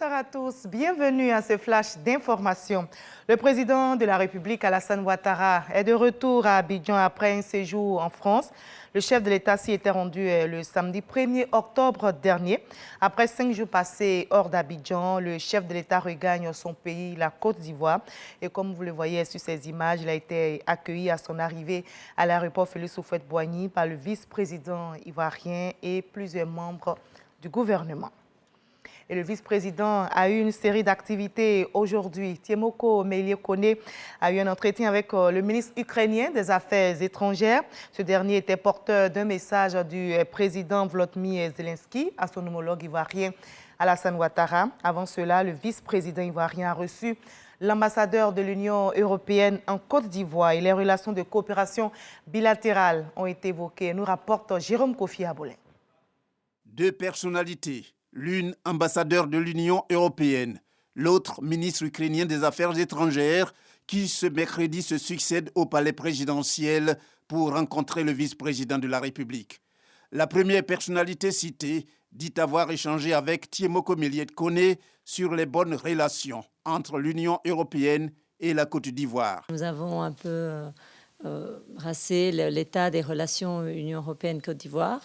Bonsoir à tous, bienvenue à ce flash d'information. Le président de la République, Alassane Ouattara, est de retour à Abidjan après un séjour en France. Le chef de l'État s'y était rendu le samedi 1er octobre dernier. Après 5 jours passés hors d'Abidjan, le chef de l'État regagne son pays, la Côte d'Ivoire. Et comme vous le voyez sur ces images, il a été accueilli à son arrivée à l'aéroport Félix Houphouët-Boigny par le vice-président ivoirien et plusieurs membres du gouvernement. Et le vice-président a eu une série d'activités aujourd'hui. Tiemoko Meïlie-Kone a eu un entretien avec le ministre ukrainien des Affaires étrangères. Ce dernier était porteur d'un message du président Volodymyr Zelensky à son homologue ivoirien Alassane Ouattara. Avant cela, le vice-président ivoirien a reçu l'ambassadeur de l'Union européenne en Côte d'Ivoire et les relations de coopération bilatérale ont été évoquées, nous rapporte Jérôme Kofi Abolin. Deux personnalités. L'une ambassadeur de l'Union européenne, l'autre ministre ukrainien des Affaires étrangères, qui ce mercredi se succèdent au palais présidentiel pour rencontrer le vice-président de la République. La première personnalité citée dit avoir échangé avec Tiemoko Meïlie-Kone sur les bonnes relations entre l'Union européenne et la Côte d'Ivoire. Nous avons un peu brassé l'état des relations Union européenne-Côte d'Ivoire.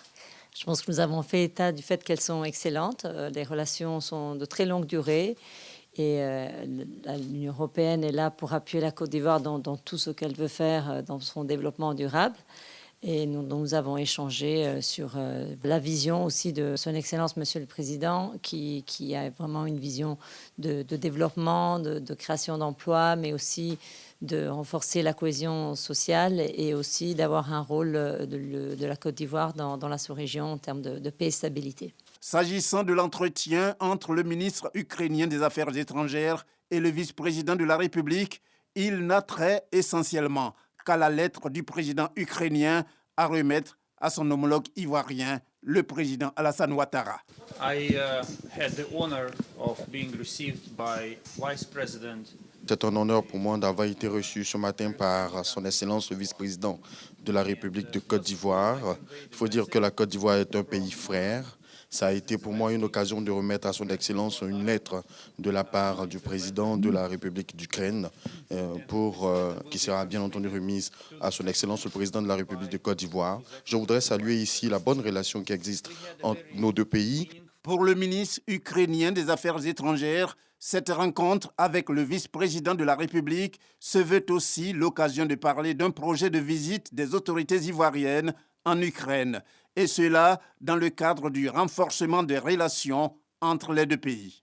Je pense que nous avons fait état du fait qu'elles sont excellentes. Les relations sont de très longue durée et l'Union européenne est là pour appuyer la Côte d'Ivoire dans tout ce qu'elle veut faire dans son développement durable. Et nous avons échangé sur la vision aussi de Son Excellence Monsieur le Président, qui a vraiment une vision de développement, de création d'emplois, mais aussi de renforcer la cohésion sociale et aussi d'avoir un rôle de la Côte d'Ivoire dans la sous-région en termes de paix et stabilité. S'agissant de l'entretien entre le ministre ukrainien des Affaires étrangères et le vice-président de la République, il n'a trait essentiellement qu'à la lettre du président ukrainien à remettre à son homologue ivoirien, le président Alassane Ouattara. C'est un honneur pour moi d'avoir été reçu ce matin par son Excellence le vice-président de la République de Côte d'Ivoire. Il faut dire que la Côte d'Ivoire est un pays frère. Ça a été pour moi une occasion de remettre à son Excellence une lettre de la part du président de la République d'Ukraine qui sera bien entendu remise à son Excellence le président de la République de Côte d'Ivoire. Je voudrais saluer ici la bonne relation qui existe entre nos deux pays. Pour le ministre ukrainien des Affaires étrangères, cette rencontre avec le vice-président de la République se veut aussi l'occasion de parler d'un projet de visite des autorités ivoiriennes en Ukraine, et cela dans le cadre du renforcement des relations entre les deux pays.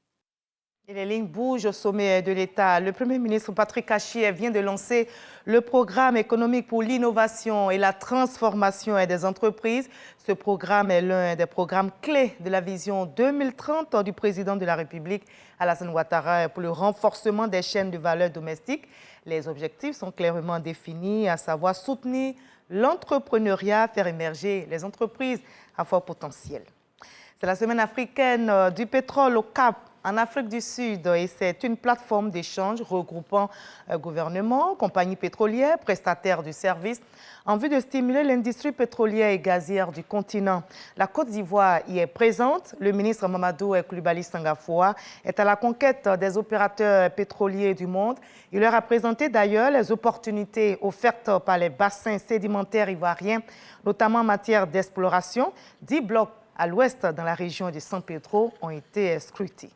Et les lignes bougent au sommet de l'État. Le Premier ministre Patrick Achié vient de lancer le programme économique pour l'innovation et la transformation des entreprises. Ce programme est l'un des programmes clés de la vision 2030 du président de la République, Alassane Ouattara, pour le renforcement des chaînes de valeur domestiques. Les objectifs sont clairement définis, à savoir soutenir l'entrepreneuriat, faire émerger les entreprises à fort potentiel. C'est la semaine africaine du pétrole au Cap, en Afrique du Sud, et c'est une plateforme d'échange regroupant gouvernements, compagnies pétrolières, prestataires de services, en vue de stimuler l'industrie pétrolière et gazière du continent. La Côte d'Ivoire y est présente. Le ministre Mamadou Coulibaly Sangafoua est à la conquête des opérateurs pétroliers du monde. Il leur a présenté d'ailleurs les opportunités offertes par les bassins sédimentaires ivoiriens, notamment en matière d'exploration. 10 blocs à l'ouest dans la région de San Pedro ont été scrutés.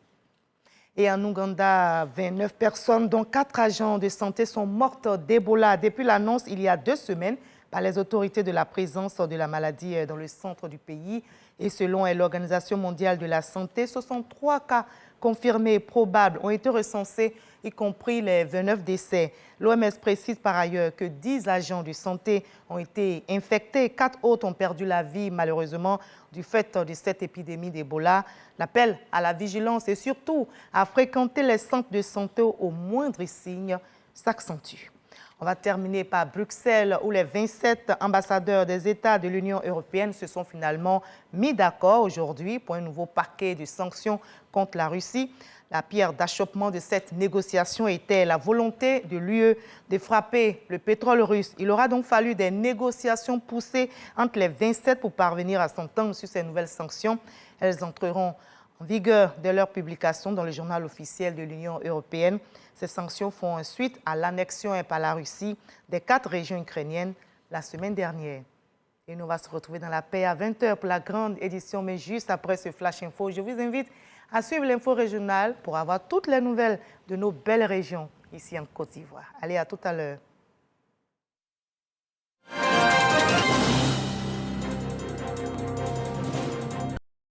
Et en Ouganda, 29 personnes, dont 4 agents de santé, sont mortes d'Ebola depuis l'annonce il y a 2 semaines par les autorités de la présence de la maladie dans le centre du pays. Et selon l'Organisation mondiale de la santé, 63 cas confirmés probables ont été recensés, y compris les 29 décès. L'OMS précise par ailleurs que 10 agents de santé ont été infectés. 4 autres ont perdu la vie, malheureusement, du fait de cette épidémie d'Ebola. L'appel à la vigilance et surtout à fréquenter les centres de santé au moindre signe s'accentue. On va terminer par Bruxelles, où les 27 ambassadeurs des États de l'Union européenne se sont finalement mis d'accord aujourd'hui pour un nouveau paquet de sanctions contre la Russie. La pierre d'achoppement de cette négociation était la volonté de l'UE de frapper le pétrole russe. Il aura donc fallu des négociations poussées entre les 27 pour parvenir à s'entendre sur ces nouvelles sanctions. Elles entreront en vigueur dès leur publication dans le journal officiel de l'Union européenne. Ces sanctions font suite à l'annexion par la Russie des 4 régions ukrainiennes la semaine dernière. Et nous on va se retrouver dans la paix à 20h pour la grande édition, mais juste après ce Flash Info, je vous invite à suivre l'info régionale pour avoir toutes les nouvelles de nos belles régions ici en Côte d'Ivoire. Allez, à tout à l'heure.